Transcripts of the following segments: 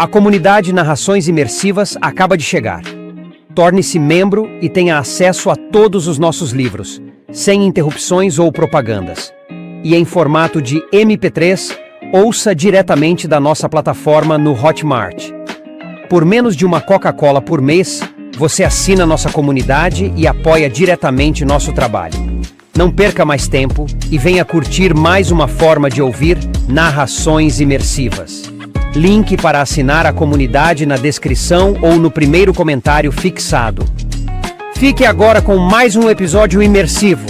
A comunidade Narrações Imersivas acaba de chegar. Torne-se membro e tenha acesso a todos os nossos livros, sem interrupções ou propagandas. E em formato de MP3, ouça diretamente da nossa plataforma no Hotmart. Por menos de uma Coca-Cola por mês, você assina nossa comunidade e apoia diretamente nosso trabalho. Não perca mais tempo e venha curtir mais uma forma de ouvir narrações imersivas. Link para assinar a comunidade na descrição ou no primeiro comentário fixado. Fique agora com mais um episódio imersivo.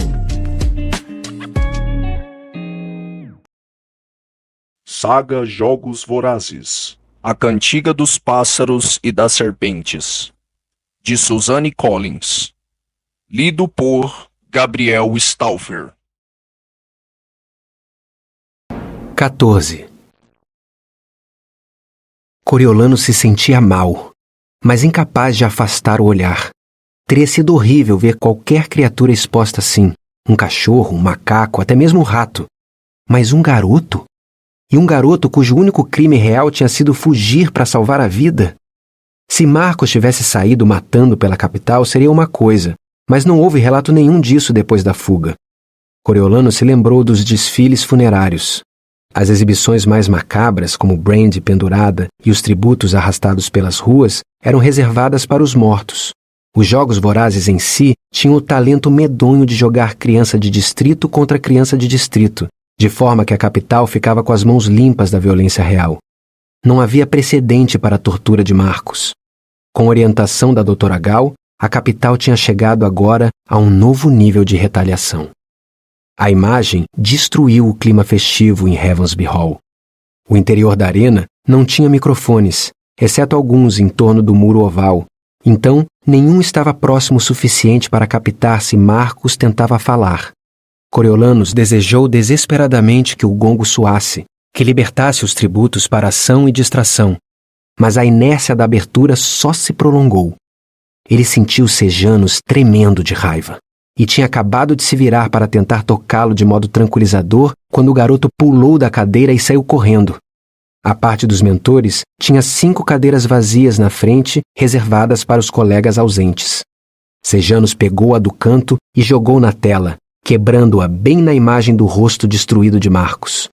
Saga Jogos Vorazes. A Cantiga dos Pássaros e das Serpentes, de Suzanne Collins. Lido por Gabriel Stauffer. 14. Coriolano se sentia mal, mas incapaz de afastar o olhar. Teria sido horrível ver qualquer criatura exposta assim, um cachorro, um macaco, até mesmo um rato. Mas um garoto? E um garoto cujo único crime real tinha sido fugir para salvar a vida? Se Marcos tivesse saído matando pela capital, seria uma coisa, mas não houve relato nenhum disso depois da fuga. Coriolano se lembrou dos desfiles funerários. As exibições mais macabras, como Brandy pendurada e os tributos arrastados pelas ruas, eram reservadas para os mortos. Os Jogos Vorazes em si tinham o talento medonho de jogar criança de distrito contra criança de distrito, de forma que a capital ficava com as mãos limpas da violência real. Não havia precedente para a tortura de Marcos. Com orientação da doutora Gal, a capital tinha chegado agora a um novo nível de retaliação. A imagem destruiu o clima festivo em Heavensby Hall. O interior da arena não tinha microfones, exceto alguns em torno do muro oval. Então, nenhum estava próximo o suficiente para captar se Marcos tentava falar. Coriolanos desejou desesperadamente que o gongo soasse, que libertasse os tributos para ação e distração. Mas a inércia da abertura só se prolongou. Ele sentiu os sejanos tremendo de raiva. E tinha acabado de se virar para tentar tocá-lo de modo tranquilizador quando o garoto pulou da cadeira e saiu correndo. A parte dos mentores tinha 5 cadeiras vazias na frente, reservadas para os colegas ausentes. Sejanos pegou a do canto e jogou na tela, quebrando-a bem na imagem do rosto destruído de Marcos.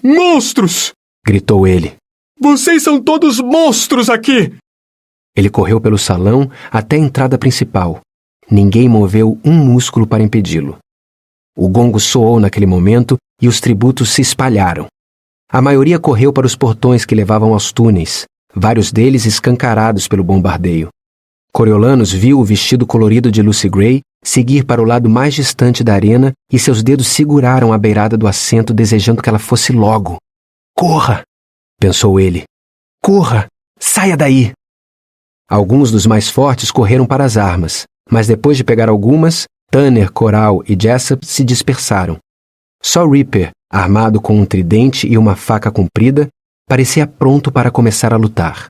Monstros! Gritou ele. Vocês são todos monstros aqui! Ele correu pelo salão até a entrada principal. Ninguém moveu um músculo para impedi-lo. O gongo soou naquele momento e os tributos se espalharam. A maioria correu para os portões que levavam aos túneis, vários deles escancarados pelo bombardeio. Coriolanos viu o vestido colorido de Lucy Gray seguir para o lado mais distante da arena e seus dedos seguraram a beirada do assento desejando que ela fosse logo. Corra! Pensou ele. Corra! Saia daí! Alguns dos mais fortes correram para as armas. Mas depois de pegar algumas, Tanner, Coral e Jessup se dispersaram. Só Reaper, armado com um tridente e uma faca comprida, parecia pronto para começar a lutar.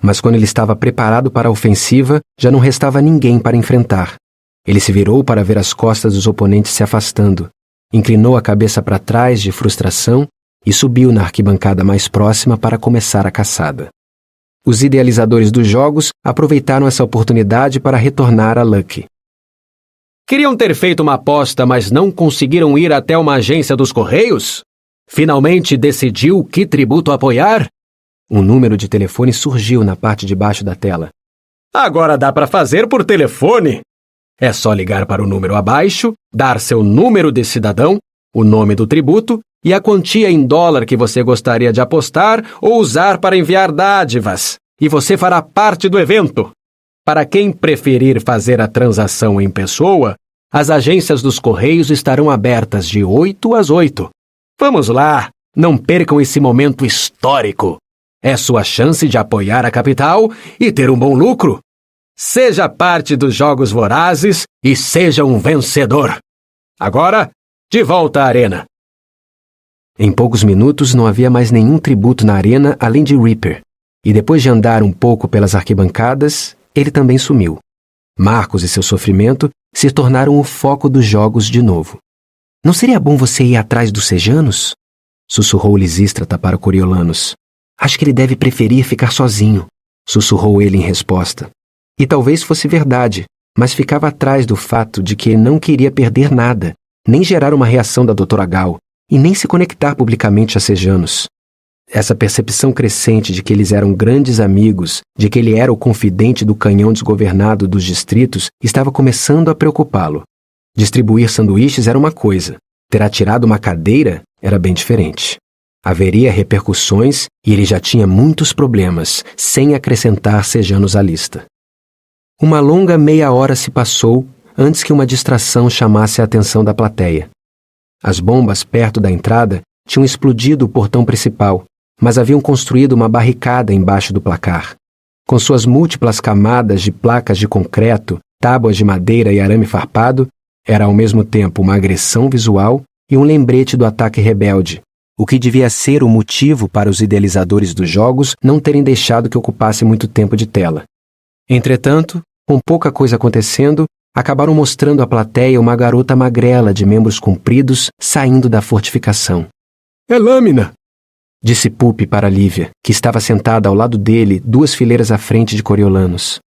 Mas quando ele estava preparado para a ofensiva, já não restava ninguém para enfrentar. Ele se virou para ver as costas dos oponentes se afastando, inclinou a cabeça para trás de frustração e subiu na arquibancada mais próxima para começar a caçada. Os idealizadores dos jogos aproveitaram essa oportunidade para retornar a Lucky. Queriam ter feito uma aposta, mas não conseguiram ir até uma agência dos Correios? Finalmente decidiu que tributo apoiar? Um número de telefone surgiu na parte de baixo da tela. Agora dá para fazer por telefone. É só ligar para o número abaixo, dar seu número de cidadão, o nome do tributo e a quantia em dólar que você gostaria de apostar ou usar para enviar dádivas, e você fará parte do evento. Para quem preferir fazer a transação em pessoa, as agências dos Correios estarão abertas de 8 às 8. Vamos lá, não percam esse momento histórico. É sua chance de apoiar a capital e ter um bom lucro. Seja parte dos Jogos Vorazes e seja um vencedor. Agora, de volta à arena. Em poucos minutos não havia mais nenhum tributo na arena além de Reaper, e depois de andar um pouco pelas arquibancadas, ele também sumiu. Marcos e seu sofrimento se tornaram o foco dos jogos de novo. Não seria bom você ir atrás dos sejanos? Sussurrou Lisístrata para Coriolanos. Acho que ele deve preferir ficar sozinho, sussurrou ele em resposta. E talvez fosse verdade, mas ficava atrás do fato de que ele não queria perder nada, nem gerar uma reação da Dra. Gal, e nem se conectar publicamente a Sejanos. Essa percepção crescente de que eles eram grandes amigos, de que ele era o confidente do canhão desgovernado dos distritos, estava começando a preocupá-lo. Distribuir sanduíches era uma coisa, ter atirado uma cadeira era bem diferente. Haveria repercussões e ele já tinha muitos problemas, sem acrescentar Sejanos à lista. Uma longa meia hora se passou antes que uma distração chamasse a atenção da plateia. As bombas perto da entrada tinham explodido o portão principal, mas haviam construído uma barricada embaixo do placar. Com suas múltiplas camadas de placas de concreto, tábuas de madeira e arame farpado, era ao mesmo tempo uma agressão visual e um lembrete do ataque rebelde, o que devia ser o motivo para os idealizadores dos jogos não terem deixado que ocupasse muito tempo de tela. Entretanto, com pouca coisa acontecendo, acabaram mostrando à plateia uma garota magrela de membros compridos saindo da fortificação. É Lâmina! Disse Pupi para Lívia, que estava sentada ao lado dele, 2 fileiras à frente de Coriolanus.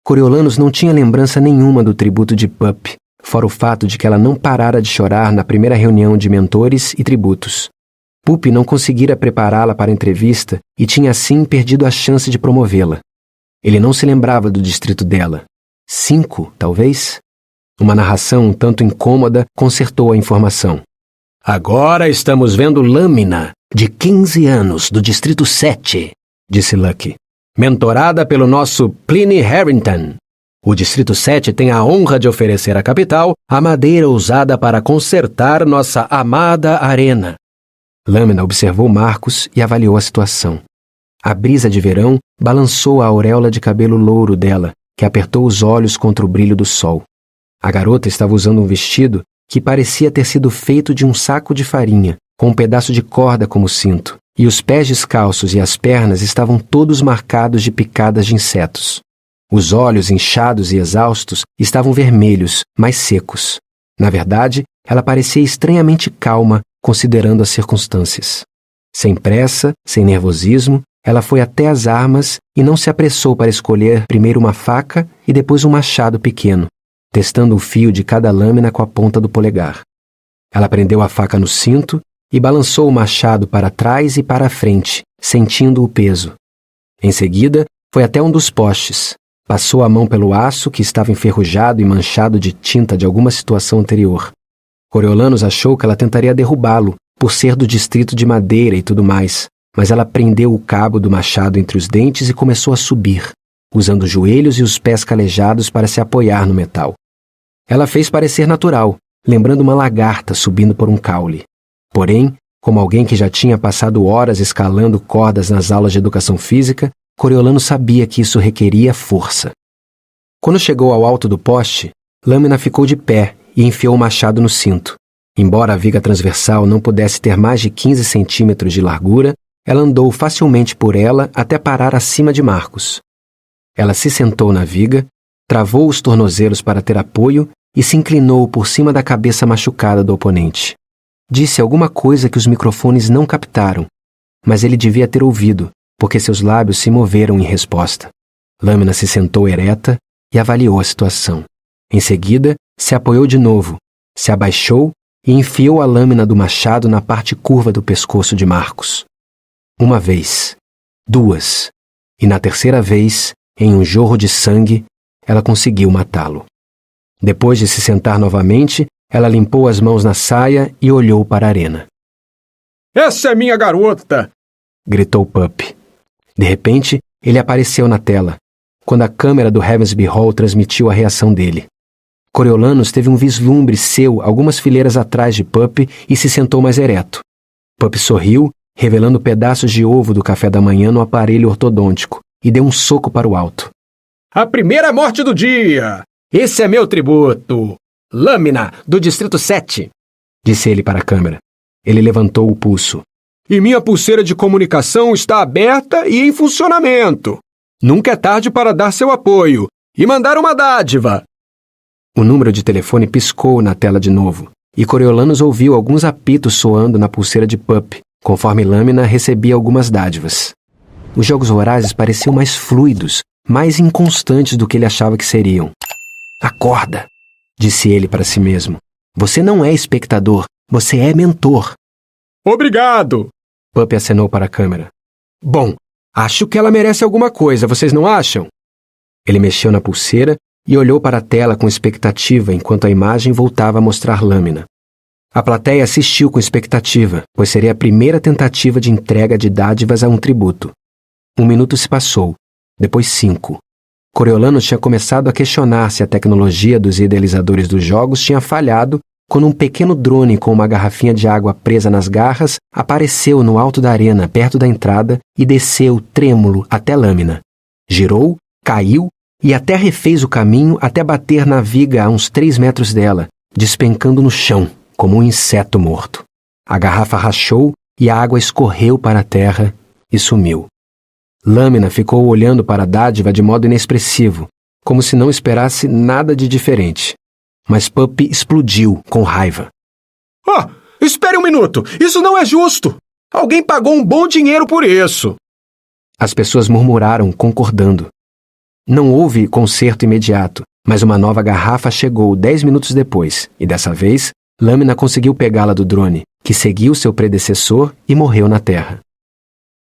Coriolanus não tinha lembrança nenhuma do tributo de Pup, fora o fato de que ela não parara de chorar na primeira reunião de mentores e tributos. Pupi não conseguira prepará-la para a entrevista e tinha assim perdido a chance de promovê-la. Ele não se lembrava do distrito dela. 5, talvez? Uma narração um tanto incômoda consertou a informação. Agora estamos vendo Lâmina, De 15 anos, do distrito 7, disse Lucky, mentorada pelo nosso Pliny Harrington. O distrito 7 tem a honra de oferecer à capital a madeira usada para consertar nossa amada arena. Lâmina observou Marcos e avaliou a situação. A brisa de verão balançou a auréola de cabelo louro dela, que apertou os olhos contra o brilho do sol. A garota estava usando um vestido que parecia ter sido feito de um saco de farinha, com um pedaço de corda como cinto, e os pés descalços e as pernas estavam todos marcados de picadas de insetos. Os olhos, inchados e exaustos, estavam vermelhos, mas secos. Na verdade, ela parecia estranhamente calma, considerando as circunstâncias. Sem pressa, sem nervosismo, ela foi até as armas e não se apressou para escolher primeiro uma faca e depois um machado pequeno, testando o fio de cada lâmina com a ponta do polegar. Ela prendeu a faca no cinto e balançou o machado para trás e para a frente, sentindo o peso. Em seguida, foi até um dos postes, passou a mão pelo aço que estava enferrujado e manchado de tinta de alguma situação anterior. Coriolanus achou que ela tentaria derrubá-lo, por ser do distrito de madeira e tudo mais, mas ela prendeu o cabo do machado entre os dentes e começou a subir, usando os joelhos e os pés calejados para se apoiar no metal. Ela fez parecer natural, lembrando uma lagarta subindo por um caule. Porém, como alguém que já tinha passado horas escalando cordas nas aulas de educação física, Coriolanus sabia que isso requeria força. Quando chegou ao alto do poste, Lâmina ficou de pé e enfiou o machado no cinto. Embora a viga transversal não pudesse ter mais de 15 centímetros de largura, ela andou facilmente por ela até parar acima de Marcos. Ela se sentou na viga, travou os tornozelos para ter apoio e se inclinou por cima da cabeça machucada do oponente. Disse alguma coisa que os microfones não captaram, mas ele devia ter ouvido, porque seus lábios se moveram em resposta. Lâmina se sentou ereta e avaliou a situação. Em seguida, se apoiou de novo, se abaixou e enfiou a lâmina do machado na parte curva do pescoço de Marcos. 1 vez, 2, e na terceira vez, em um jorro de sangue, ela conseguiu matá-lo. Depois de se sentar novamente, ela limpou as mãos na saia e olhou para a arena. Essa é minha garota! Gritou Pup. De repente, ele apareceu na tela, quando a câmera do Heavensby Hall transmitiu a reação dele. Coriolanus teve um vislumbre seu algumas fileiras atrás de Pup e se sentou mais ereto. Pup sorriu, revelando pedaços de ovo do café da manhã no aparelho ortodôntico, e deu um soco para o alto. A primeira morte do dia! Esse é meu tributo! Lâmina, do distrito 7, disse ele para a câmera. Ele levantou o pulso. E minha pulseira de comunicação está aberta e em funcionamento. Nunca é tarde para dar seu apoio e mandar uma dádiva. O número de telefone piscou na tela de novo, e Coriolanus ouviu alguns apitos soando na pulseira de Pup, conforme Lâmina recebia algumas dádivas. os Jogos Vorazes pareciam mais fluidos, mais inconstantes do que ele achava que seriam. Acorda, disse ele para si mesmo. Você não é espectador, você é mentor. Obrigado! Puppy acenou para a câmera. Bom, acho que ela merece alguma coisa, vocês não acham? Ele mexeu na pulseira e olhou para a tela com expectativa enquanto a imagem voltava a mostrar lâmina. A plateia assistiu com expectativa, pois seria a primeira tentativa de entrega de dádivas a um tributo. 1 minuto se passou, depois 5. Coriolanus tinha começado a questionar se a tecnologia dos idealizadores dos jogos tinha falhado quando um pequeno drone com uma garrafinha de água presa nas garras apareceu no alto da arena, perto da entrada, e desceu trêmulo até lâmina. Girou, caiu e até refez o caminho até bater na viga a uns 3 metros dela, despencando no chão, como um inseto morto. A garrafa rachou e a água escorreu para a terra e sumiu. Lâmina ficou olhando para a dádiva de modo inexpressivo, como se não esperasse nada de diferente. Mas Puppy explodiu com raiva. Ah, espere um minuto! Isso não é justo! Alguém pagou um bom dinheiro por isso! As pessoas murmuraram, concordando. Não houve conserto imediato, mas uma nova garrafa chegou 10 minutos depois, e dessa vez, Lâmina conseguiu pegá-la do drone, que seguiu seu predecessor e morreu na terra.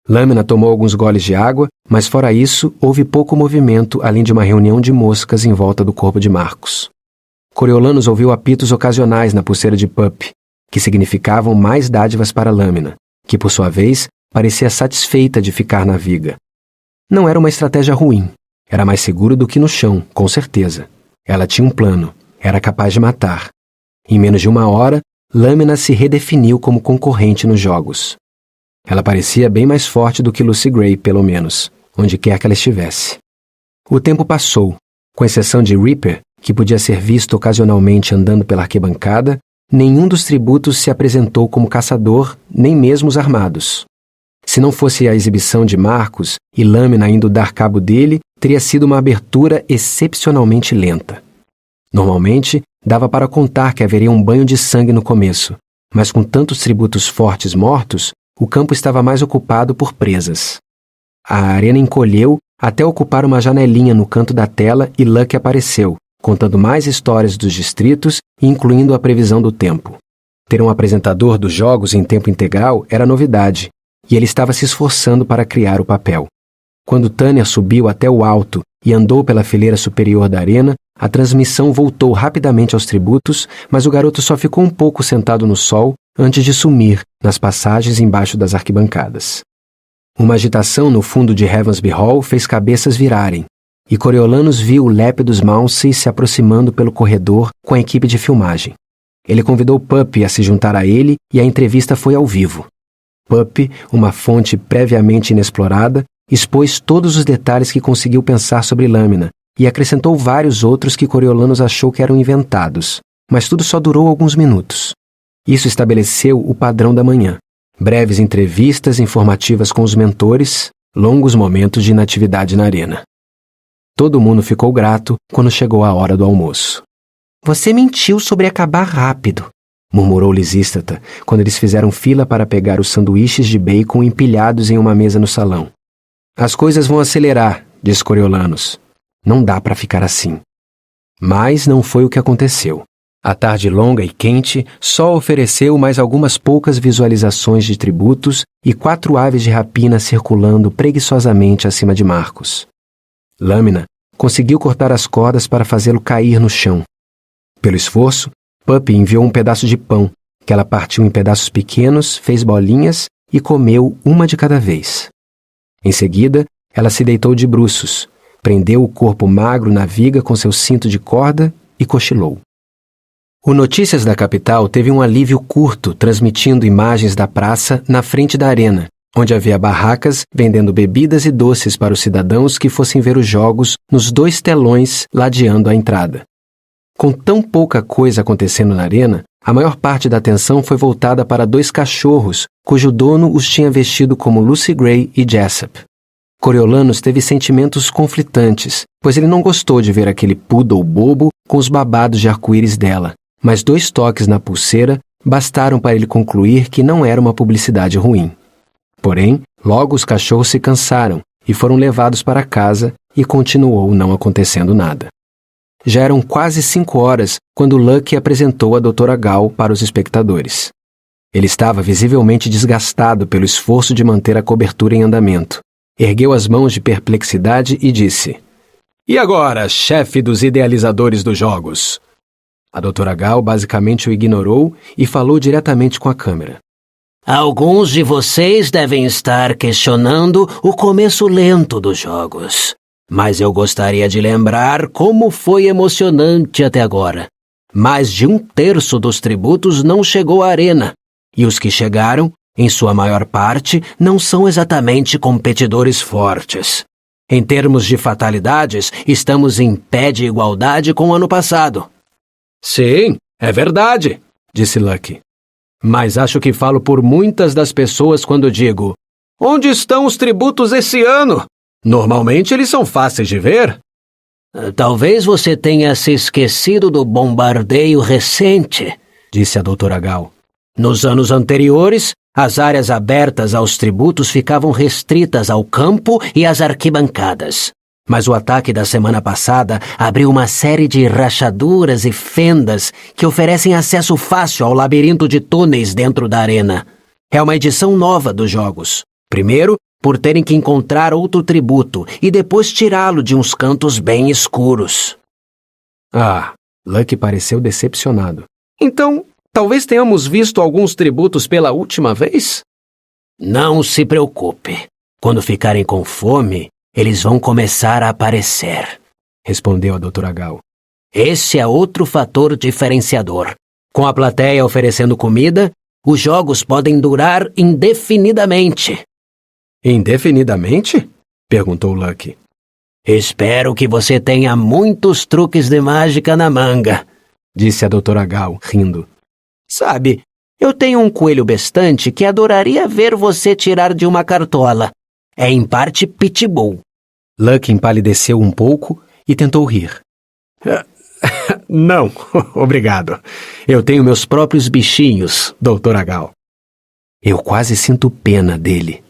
Lâmina tomou alguns goles de água, mas fora isso, houve pouco movimento além de uma reunião de moscas em volta do corpo de Marcos. Coriolanus ouviu apitos ocasionais na pulseira de Puppy, que significavam mais dádivas para Lâmina, que por sua vez parecia satisfeita de ficar na viga. Não era uma estratégia ruim. Era mais seguro do que no chão, com certeza. Ela tinha um plano. Era capaz de matar. Em menos de 1 hora, Lâmina se redefiniu como concorrente nos jogos. Ela parecia bem mais forte do que Lucy Gray, pelo menos, onde quer que ela estivesse. O tempo passou. Com exceção de Reaper, que podia ser visto ocasionalmente andando pela arquibancada, nenhum dos tributos se apresentou como caçador, nem mesmo os armados. Se não fosse a exibição de Marcos e Lâmina indo dar cabo dele, teria sido uma abertura excepcionalmente lenta. Normalmente, dava para contar que haveria um banho de sangue no começo, mas com tantos tributos fortes mortos, o campo estava mais ocupado por presas. A arena encolheu até ocupar uma janelinha no canto da tela e Lucky apareceu, contando mais histórias dos distritos, incluindo a previsão do tempo. Ter um apresentador dos jogos em tempo integral era novidade, e ele estava se esforçando para criar o papel. Quando Tânia subiu até o alto e andou pela fileira superior da arena, a transmissão voltou rapidamente aos tributos, mas o garoto só ficou um pouco sentado no sol antes de sumir nas passagens embaixo das arquibancadas. Uma agitação no fundo de Heavensby Hall fez cabeças virarem, e Coriolanus viu o lépidos Mounsey se aproximando pelo corredor com a equipe de filmagem. Ele convidou Puppy a se juntar a ele e a entrevista foi ao vivo. Puppy, uma fonte previamente inexplorada, expôs todos os detalhes que conseguiu pensar sobre Lâmina e acrescentou vários outros que Coriolanus achou que eram inventados, mas tudo só durou alguns minutos. Isso estabeleceu o padrão da manhã. Breves entrevistas informativas com os mentores, longos momentos de inatividade na arena. Todo mundo ficou grato quando chegou a hora do almoço. Você mentiu sobre acabar rápido, murmurou Lisístrata quando eles fizeram fila para pegar os sanduíches de bacon empilhados em uma mesa no salão. As coisas vão acelerar, disse Coriolanus. Não dá para ficar assim. Mas não foi o que aconteceu. A tarde longa e quente só ofereceu mais algumas poucas visualizações de tributos e 4 aves de rapina circulando preguiçosamente acima de Marcos. Lâmina conseguiu cortar as cordas para fazê-lo cair no chão. Pelo esforço, Puppy enviou um pedaço de pão, que ela partiu em pedaços pequenos, fez bolinhas e comeu uma de cada vez. Em seguida, ela se deitou de bruços, prendeu o corpo magro na viga com seu cinto de corda e cochilou. O Notícias da Capital teve um alívio curto transmitindo imagens da praça na frente da arena, onde havia barracas vendendo bebidas e doces para os cidadãos que fossem ver os jogos nos 2 telões ladeando a entrada. Com tão pouca coisa acontecendo na arena, a maior parte da atenção foi voltada para 2 cachorros, cujo dono os tinha vestido como Lucy Gray e Jessup. Coriolanus teve sentimentos conflitantes, pois ele não gostou de ver aquele poodle bobo com os babados de arco-íris dela, mas 2 toques na pulseira bastaram para ele concluir que não era uma publicidade ruim. Porém, Logo os cachorros se cansaram e foram levados para casa e continuou não acontecendo nada. Já eram quase 5 horas quando Lucky apresentou a Dra. Gal para os espectadores. Ele estava visivelmente desgastado pelo esforço de manter a cobertura em andamento. Ergueu as mãos de perplexidade e disse: E agora, chefe dos idealizadores dos jogos? A Dra. Gal basicamente o ignorou e falou diretamente com a câmera. Alguns de vocês devem estar questionando o começo lento dos jogos. Mas eu gostaria de lembrar como foi emocionante até agora. Mais de 1/3 dos tributos não chegou à arena. E os que chegaram, em sua maior parte, não são exatamente competidores fortes. Em termos de fatalidades, estamos em pé de igualdade com o ano passado. Sim, é verdade, disse Lucky. Mas acho que falo por muitas das pessoas quando digo: onde estão os tributos esse ano? Normalmente eles são fáceis de ver. Talvez você tenha se esquecido do bombardeio recente, disse a Dra. Gal. Nos anos anteriores, as áreas abertas aos tributos ficavam restritas ao campo e às arquibancadas. Mas o ataque da semana passada abriu uma série de rachaduras e fendas que oferecem acesso fácil ao labirinto de túneis dentro da arena. É uma edição nova dos jogos. Primeiro, por terem que encontrar outro tributo e depois tirá-lo de uns cantos bem escuros. Lucky pareceu decepcionado. Então, talvez tenhamos visto alguns tributos pela última vez? Não se preocupe. Quando ficarem com fome, eles vão começar a aparecer, respondeu a Dra. Gal. Esse é outro fator diferenciador. Com a plateia oferecendo comida, os jogos podem durar indefinidamente. Indefinidamente? Perguntou Lucky. Espero que você tenha muitos truques de mágica na manga, disse a Dra. Gal, rindo. Sabe, eu tenho um coelho bestante que adoraria ver você tirar de uma cartola. É em parte pitbull. Lucky empalideceu um pouco e tentou rir. Não, obrigado. Eu tenho meus próprios bichinhos, Dra. Gal. Eu quase sinto pena dele,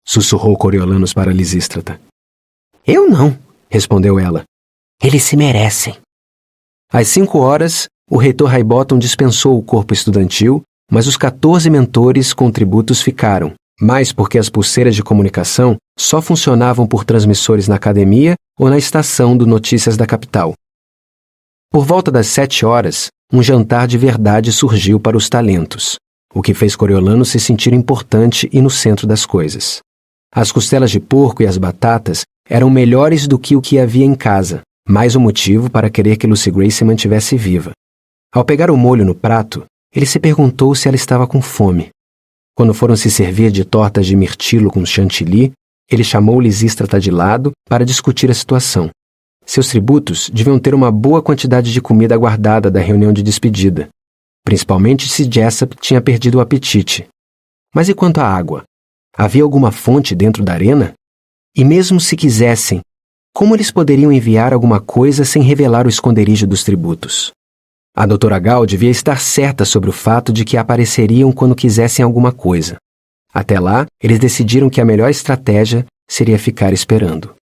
sussurrou Coriolanus para Lisístrata. Eu não, respondeu ela. Eles se merecem. Às 5 horas, o reitor Highbottom dispensou o corpo estudantil, mas os 14 mentores com tributos ficaram, mais porque as pulseiras de comunicação só funcionavam por transmissores na academia ou na estação do Notícias da Capital. Por volta das 7 horas, um jantar de verdade surgiu para os talentos, o que fez Coriolanus se sentir importante e no centro das coisas. As costelas de porco e as batatas eram melhores do que o que havia em casa, mais um motivo para querer que Lucy Gray se mantivesse viva. Ao pegar o molho no prato, ele se perguntou se ela estava com fome. Quando foram se servir de tortas de mirtilo com chantilly, ele chamou Lisístrata de lado para discutir a situação. Seus tributos deviam ter uma boa quantidade de comida guardada da reunião de despedida, principalmente se Jessup tinha perdido o apetite. Mas e quanto à água? Havia alguma fonte dentro da arena? E mesmo se quisessem, como eles poderiam enviar alguma coisa sem revelar o esconderijo dos tributos? A Dra. Gal devia estar certa sobre o fato de que apareceriam quando quisessem alguma coisa. Até lá, eles decidiram que a melhor estratégia seria ficar esperando.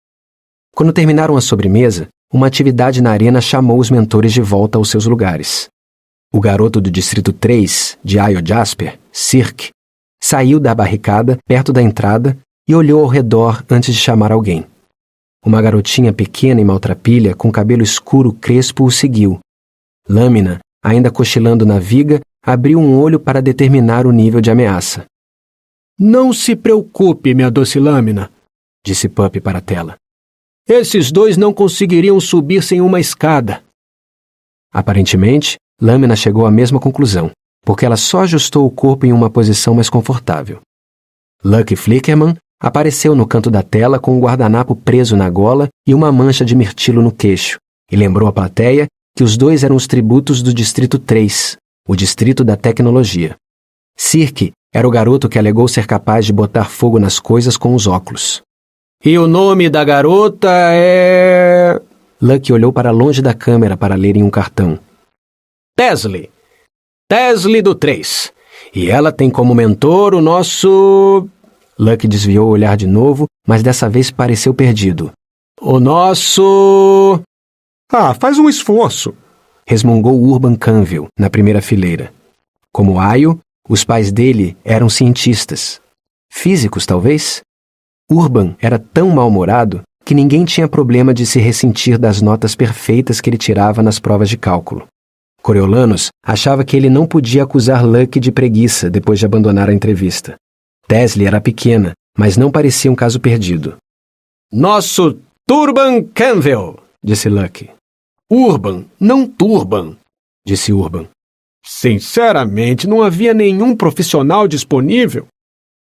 Quando terminaram a sobremesa, uma atividade na arena chamou os mentores de volta aos seus lugares. O garoto do Distrito 3, de Io Jasper, Cirque, saiu da barricada perto da entrada e olhou ao redor antes de chamar alguém. Uma garotinha pequena e maltrapilha, com cabelo escuro crespo, o seguiu. Lâmina, ainda cochilando na viga, abriu um olho para determinar o nível de ameaça. Não se preocupe, minha doce Lâmina, disse Puppy para a tela. Esses dois não conseguiriam subir sem uma escada. Aparentemente, Lâmina chegou à mesma conclusão, porque ela só ajustou o corpo em uma posição mais confortável. Lucky Flickerman apareceu no canto da tela com um guardanapo preso na gola e uma mancha de mirtilo no queixo, e lembrou à plateia que os dois eram os tributos do Distrito 3, o Distrito da Tecnologia. Cirque era o garoto que alegou ser capaz de botar fogo nas coisas com os óculos. E o nome da garota é... Lucky olhou para longe da câmera para ler em um cartão. Tesley. Tesley do 3. E ela tem como mentor o nosso... Luck desviou o olhar de novo, mas dessa vez pareceu perdido. O nosso... Faz um esforço. Resmungou Urban Canville, na primeira fileira. Como Ayo, os pais dele eram cientistas. Físicos, talvez? Urban era tão mal-humorado que ninguém tinha problema de se ressentir das notas perfeitas que ele tirava nas provas de cálculo. Coriolanus achava que ele não podia acusar Luck de preguiça depois de abandonar a entrevista. Tesley era pequena, mas não parecia um caso perdido. Nosso Turban Canville, disse Luck. Urban, não Turban, disse Urban. Sinceramente, não havia nenhum profissional disponível.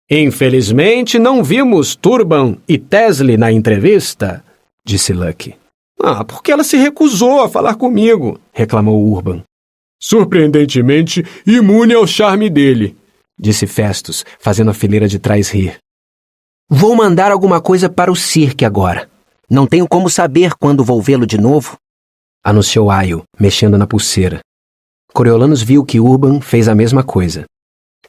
Infelizmente, não vimos Turban e Tesley na entrevista, disse Luck. Porque ela se recusou a falar comigo, reclamou Urban. Surpreendentemente, imune ao charme dele, disse Festus, fazendo a fileira de trás rir. Vou mandar alguma coisa para o Cirque agora. Não tenho como saber quando vou vê-lo de novo, anunciou Ayo, mexendo na pulseira. Coriolanus viu que Urban fez a mesma coisa.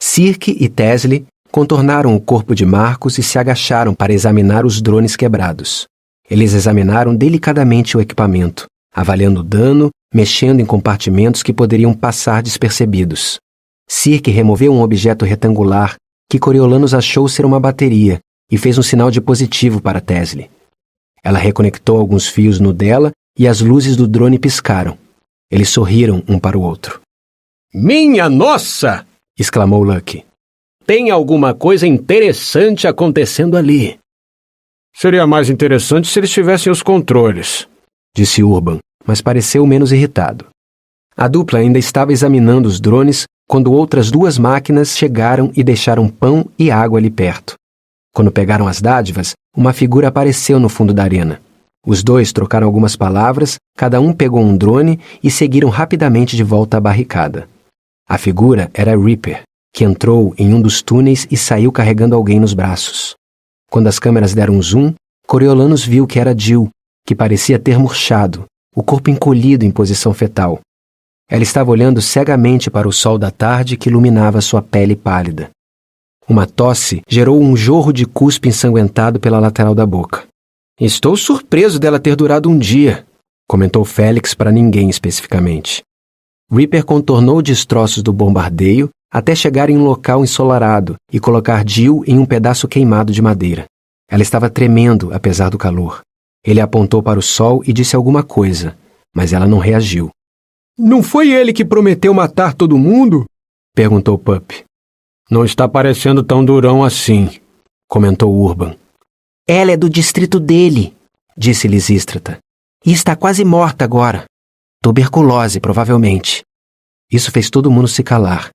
Cirque e Tesley contornaram o corpo de Marcus e se agacharam para examinar os drones quebrados. Eles examinaram delicadamente o equipamento, avaliando o dano, mexendo em compartimentos que poderiam passar despercebidos. Cirque removeu um objeto retangular que Coriolanus achou ser uma bateria e fez um sinal de positivo para Tesley. Ela reconectou alguns fios no dela e as luzes do drone piscaram. Eles sorriram um para o outro. Minha nossa! Exclamou Luck. Tem alguma coisa interessante acontecendo ali. Seria mais interessante se eles tivessem os controles, disse Urban, mas pareceu menos irritado. A dupla ainda estava examinando os drones quando outras duas máquinas chegaram e deixaram pão e água ali perto. Quando pegaram as dádivas, uma figura apareceu no fundo da arena. Os dois trocaram algumas palavras, cada um pegou um drone e seguiram rapidamente de volta à barricada. A figura era Reaper, que entrou em um dos túneis e saiu carregando alguém nos braços. Quando as câmeras deram um zoom, Coriolanus viu que era Jill, que parecia ter murchado, o corpo encolhido em posição fetal. Ela estava olhando cegamente para o sol da tarde que iluminava sua pele pálida. Uma tosse gerou um jorro de cuspe ensanguentado pela lateral da boca. Estou surpreso dela ter durado um dia, comentou Félix para ninguém especificamente. Reaper contornou destroços do bombardeio até chegar em um local ensolarado e colocar Jill em um pedaço queimado de madeira. Ela estava tremendo, apesar do calor. Ele apontou para o sol e disse alguma coisa, mas ela não reagiu. Não foi ele que prometeu matar todo mundo? Perguntou Pup. Não está parecendo tão durão assim, comentou Urban. Ela é do distrito dele, disse Lisístrata. E está quase morta agora. Tuberculose, provavelmente. Isso fez todo mundo se calar,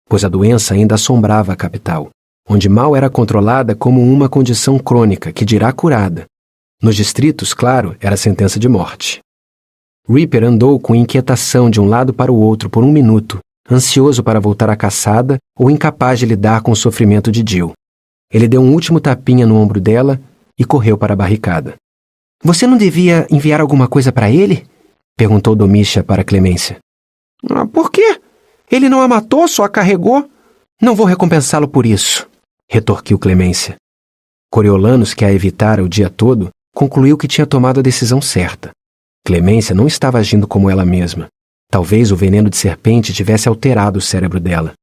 pois a doença ainda assombrava a capital, onde mal era controlada como uma condição crônica, que dirá curada. Nos distritos, claro, era sentença de morte. Reaper andou com inquietação de um lado para o outro por 1 minuto, ansioso para voltar à caçada ou incapaz de lidar com o sofrimento de Jill. Ele deu um último tapinha no ombro dela e correu para a barricada. Você não devia enviar alguma coisa para ele? Perguntou Domitia para Clemência. Por quê? Ele não a matou, só a carregou? Não vou recompensá-lo por isso, retorquiu Clemência. Coriolanus, que a evitara o dia todo, concluiu que tinha tomado a decisão certa. Clemência não estava agindo como ela mesma. Talvez o veneno de serpente tivesse alterado o cérebro dela.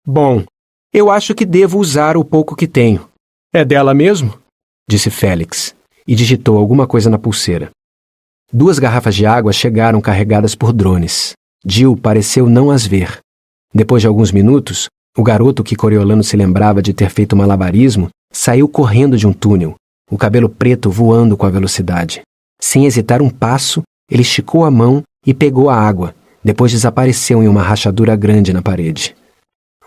Bom, eu acho que devo usar o pouco que tenho. É dela mesmo? Disse Félix, e digitou alguma coisa na pulseira. 2 garrafas de água chegaram carregadas por drones. Jill pareceu não as ver. Depois de alguns minutos, o garoto que Coriolanus se lembrava de ter feito malabarismo saiu correndo de um túnel, o cabelo preto voando com a velocidade. Sem hesitar um passo, ele esticou a mão e pegou a água, depois desapareceu em uma rachadura grande na parede.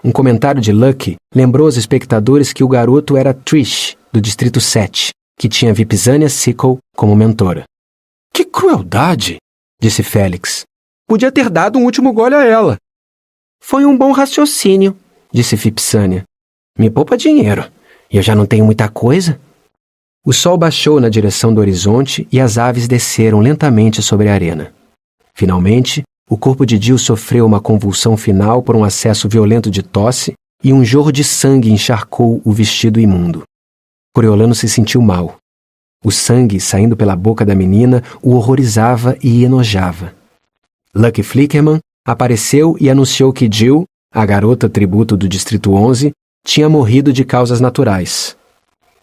Um comentário de Luck lembrou aos espectadores que o garoto era Trish, do Distrito 7, que tinha Vipsania Sickle como mentora. Que crueldade! Disse Félix. Podia ter dado um último gole a ela. Foi um bom raciocínio, disse Vipsania. Me poupa dinheiro. E eu já não tenho muita coisa. O sol baixou na direção do horizonte e as aves desceram lentamente sobre a arena. Finalmente, o corpo de Jill sofreu uma convulsão final por um acesso violento de tosse e um jorro de sangue encharcou o vestido imundo. Coriolano se sentiu mal. O sangue saindo pela boca da menina o horrorizava e enojava. Lucky Flickerman apareceu e anunciou que Jill, a garota tributo do Distrito 11, tinha morrido de causas naturais.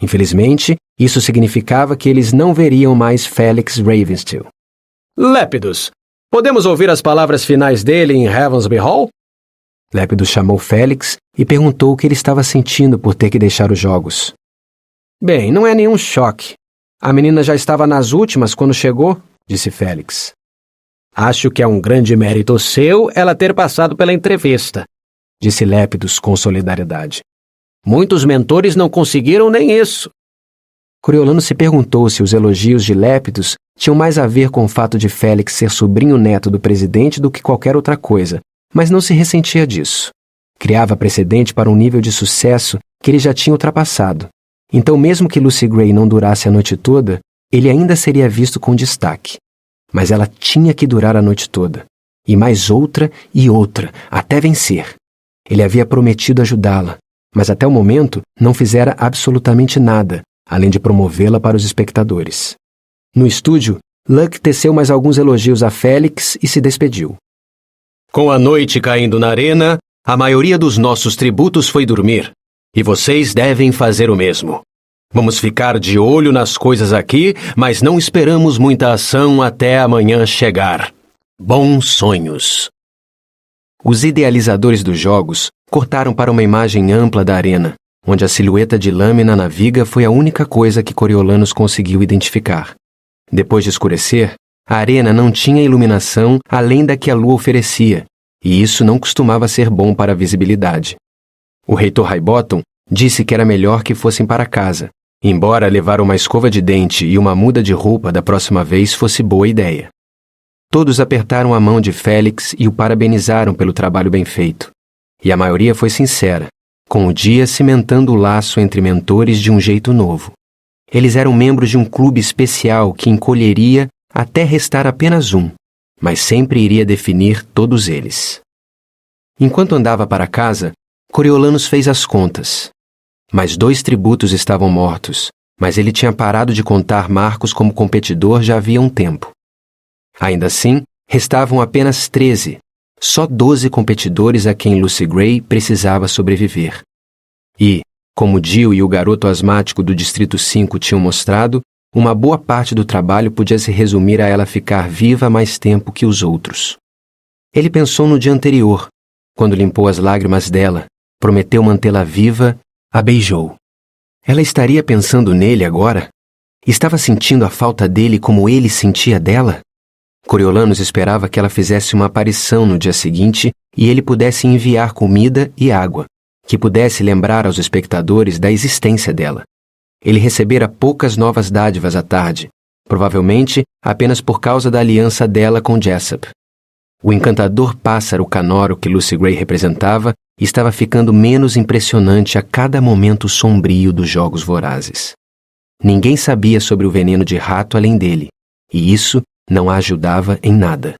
Infelizmente, isso significava que eles não veriam mais Felix Ravensteel. Lepidus, podemos ouvir as palavras finais dele em Heavensby Hall? Lepidus chamou Felix e perguntou o que ele estava sentindo por ter que deixar os jogos. Bem, não é nenhum choque. A menina já estava nas últimas quando chegou, disse Felix. Acho que é um grande mérito seu ela ter passado pela entrevista, disse Lepidus com solidariedade. Muitos mentores não conseguiram nem isso. Coriolano se perguntou se os elogios de Lepidus tinham mais a ver com o fato de Felix ser sobrinho-neto do presidente do que qualquer outra coisa, mas não se ressentia disso. Criava precedente para um nível de sucesso que ele já tinha ultrapassado. Então, mesmo que Lucy Gray não durasse a noite toda, ele ainda seria visto com destaque. Mas ela tinha que durar a noite toda. E mais outra e outra, até vencer. Ele havia prometido ajudá-la, mas até o momento não fizera absolutamente nada, além de promovê-la para os espectadores. No estúdio, Luck teceu mais alguns elogios a Felix e se despediu. Com a noite caindo na arena, a maioria dos nossos tributos foi dormir. E vocês devem fazer o mesmo. Vamos ficar de olho nas coisas aqui, mas não esperamos muita ação até amanhã chegar. Bons sonhos. Os idealizadores dos jogos cortaram para uma imagem ampla da arena, onde a silhueta de lâmina na viga foi a única coisa que Coriolanos conseguiu identificar. Depois de escurecer, a arena não tinha iluminação além da que a lua oferecia, e isso não costumava ser bom para a visibilidade. O reitor Highbottom disse que era melhor que fossem para casa, embora levar uma escova de dente e uma muda de roupa da próxima vez fosse boa ideia. Todos apertaram a mão de Felix e o parabenizaram pelo trabalho bem feito. E a maioria foi sincera, com o dia cimentando o laço entre mentores de um jeito novo. Eles eram membros de um clube especial que encolheria até restar apenas um, mas sempre iria definir todos eles. Enquanto andava para casa, Coriolanos fez as contas. Mais 2 tributos estavam mortos, mas ele tinha parado de contar Marcos como competidor já havia um tempo. Ainda assim, restavam apenas 13, só 12 competidores a quem Lucy Gray precisava sobreviver. E, como Jill e o garoto asmático do Distrito 5 tinham mostrado, uma boa parte do trabalho podia se resumir a ela ficar viva mais tempo que os outros. Ele pensou no dia anterior, quando limpou as lágrimas dela, prometeu mantê-la viva, a beijou. Ela estaria pensando nele agora? Estava sentindo a falta dele como ele sentia dela? Coriolanos esperava que ela fizesse uma aparição no dia seguinte e ele pudesse enviar comida e água, que pudesse lembrar aos espectadores da existência dela. Ele recebera poucas novas dádivas à tarde, provavelmente apenas por causa da aliança dela com Jessup. O encantador pássaro canoro que Lucy Gray representava estava ficando menos impressionante a cada momento sombrio dos Jogos Vorazes. Ninguém sabia sobre o veneno de rato além dele, e isso não a ajudava em nada.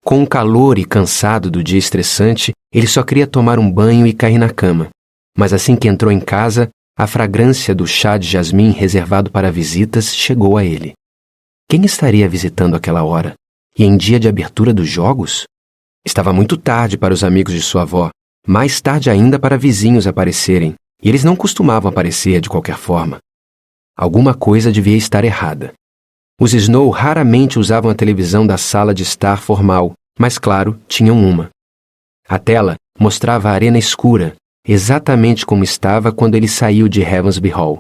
Com o calor e cansado do dia estressante, ele só queria tomar um banho e cair na cama. Mas assim que entrou em casa, a fragrância do chá de jasmim reservado para visitas chegou a ele. Quem estaria visitando aquela hora? E em dia de abertura dos jogos? Estava muito tarde para os amigos de sua avó, mais tarde ainda para vizinhos aparecerem, e eles não costumavam aparecer de qualquer forma. Alguma coisa devia estar errada. Os Snow raramente usavam a televisão da sala de estar formal, mas claro, tinham uma. A tela mostrava a arena escura, exatamente como estava quando ele saiu de Heavensby Hall.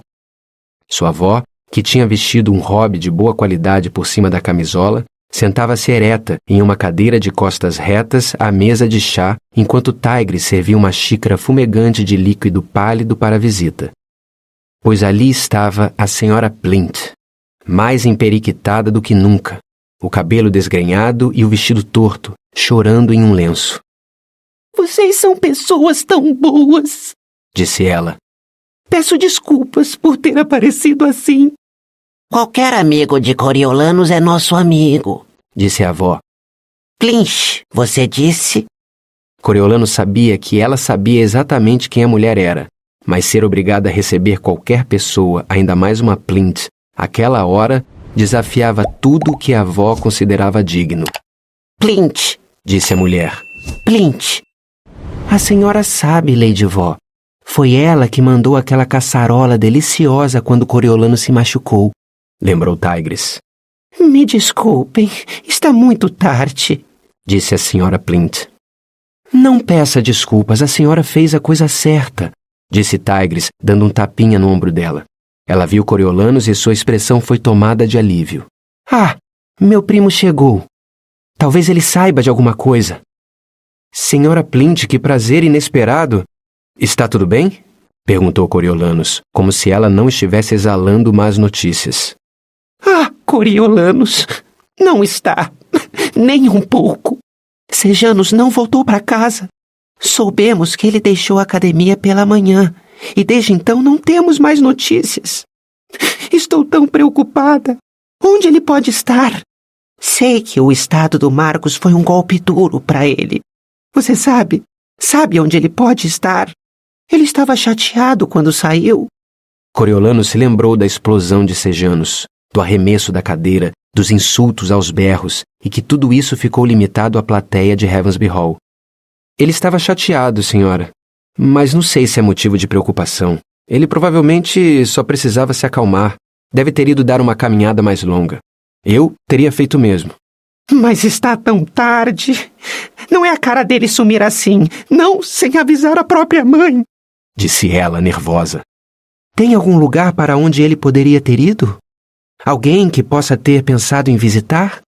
Sua avó, que tinha vestido um hobby de boa qualidade por cima da camisola, sentava-se ereta em uma cadeira de costas retas à mesa de chá, enquanto Tigre servia uma xícara fumegante de líquido pálido para a visita. Pois ali estava a senhora Plint, mais emperiquitada do que nunca, o cabelo desgrenhado e o vestido torto, chorando em um lenço. Vocês são pessoas tão boas, disse ela. Peço desculpas por ter aparecido assim. Qualquer amigo de Coriolanos é nosso amigo, disse a avó. Clinch, você disse? Coriolano sabia que ela sabia exatamente quem a mulher era, mas ser obrigada a receber qualquer pessoa, ainda mais uma Plint, àquela hora, desafiava tudo o que a avó considerava digno. Plint, Disse a mulher. Plint. A senhora sabe, Lady Vó. Foi ela que mandou aquela caçarola deliciosa quando Coriolano se machucou, lembrou Tigris. Me desculpem, está muito tarde, Disse a senhora Plint. Não peça desculpas, a senhora fez a coisa certa, disse Tigris, dando um tapinha no ombro dela. Ela viu Coriolanos e sua expressão foi tomada de alívio. Ah, meu primo chegou. Talvez ele saiba de alguma coisa. Senhora Plint, que prazer inesperado. Está tudo bem? Perguntou Coriolanos, como se ela não estivesse exalando más notícias. Ah, Coriolanos, não está, nem um pouco. Sejanos não voltou para casa. Soubemos que ele deixou a academia pela manhã e desde então não temos mais notícias. Estou tão preocupada. Onde ele pode estar? Sei que o estado do Marcos foi um golpe duro para ele. Você sabe onde ele pode estar? Ele estava chateado quando saiu. Coriolano se lembrou da explosão de Sejanos, do arremesso da cadeira, dos insultos aos berros, e que tudo isso ficou limitado à plateia de Heavensby Hall. Ele estava chateado, senhora, mas não sei se é motivo de preocupação. Ele provavelmente só precisava se acalmar. Deve ter ido dar uma caminhada mais longa. Eu teria feito o mesmo. Mas está tão tarde. Não é a cara dele sumir assim, não sem avisar a própria mãe, disse ela, nervosa. Tem algum lugar para onde ele poderia ter ido? Alguém que possa ter pensado em visitar?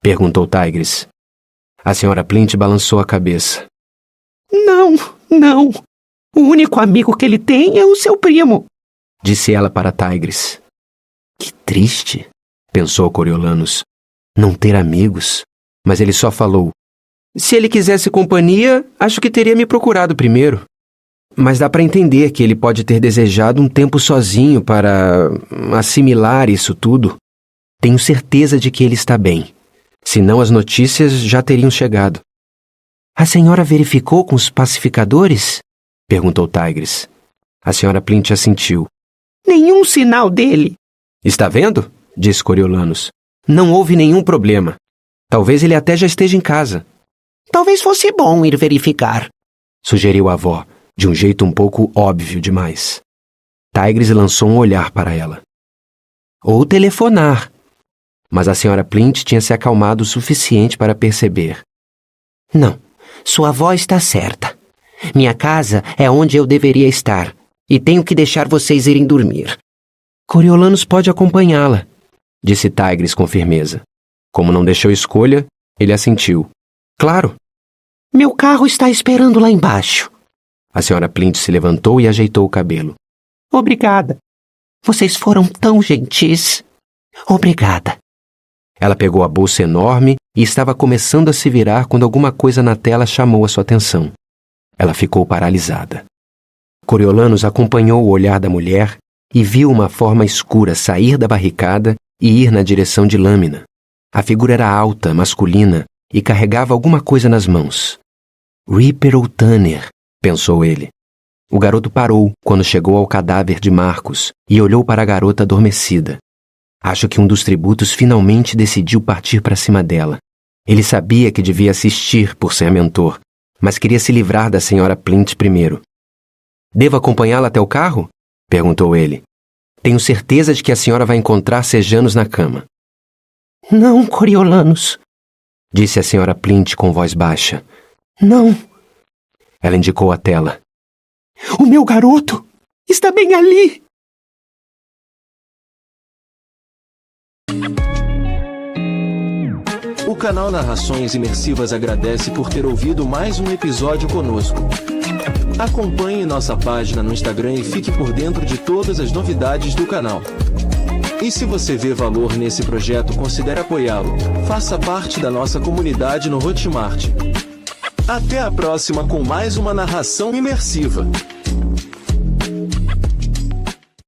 Perguntou Tigris. A senhora Plint balançou a cabeça. Não. O único amigo que ele tem é o seu primo, disse ela para Tigris. Que triste, pensou Coriolanos. Não ter amigos. Mas ele só falou. Se ele quisesse companhia, acho que teria me procurado primeiro. Mas dá para entender que ele pode ter desejado um tempo sozinho para assimilar isso tudo. Tenho certeza de que ele está bem. Senão as notícias já teriam chegado. A senhora verificou com os pacificadores? Perguntou Tigris. A senhora Plint assentiu. Nenhum sinal dele. Está vendo? Disse Coriolanos. Não houve nenhum problema. Talvez ele até já esteja em casa. Talvez fosse bom ir verificar, sugeriu a avó, de um jeito um pouco óbvio demais. Tigris lançou um olhar para ela. Ou telefonar. Mas a senhora Plint tinha se acalmado o suficiente para perceber. Não, sua avó está certa. Minha casa é onde eu deveria estar, e tenho que deixar vocês irem dormir. Coriolanos pode acompanhá-la, disse Tigris com firmeza. Como não deixou escolha, ele assentiu. Claro. Meu carro está esperando lá embaixo. A senhora Plint se levantou e ajeitou o cabelo. Obrigada. Vocês foram tão gentis. Obrigada. Ela pegou a bolsa enorme e estava começando a se virar quando alguma coisa na tela chamou a sua atenção. Ela ficou paralisada. Coriolanos acompanhou o olhar da mulher e viu uma forma escura sair da barricada e ir na direção de Lâmina. A figura era alta, masculina, e carregava alguma coisa nas mãos. Reaper ou Tanner, pensou ele. O garoto parou quando chegou ao cadáver de Marcos e olhou para a garota adormecida. Acho que um dos tributos finalmente decidiu partir para cima dela. Ele sabia que devia assistir por ser mentor, mas queria se livrar da senhora Plint primeiro. Devo acompanhá-la até o carro? Perguntou ele. Tenho certeza de que a senhora vai encontrar Sejanos na cama. Não, Coriolanos, disse a senhora Plint com voz baixa. Não. Ela indicou a tela. O meu garoto está bem ali. O canal Narrações Imersivas agradece por ter ouvido mais um episódio conosco. Acompanhe nossa página no Instagram e fique por dentro de todas as novidades do canal. E se você vê valor nesse projeto, considere apoiá-lo. Faça parte da nossa comunidade no Hotmart. Até a próxima com mais uma narração imersiva.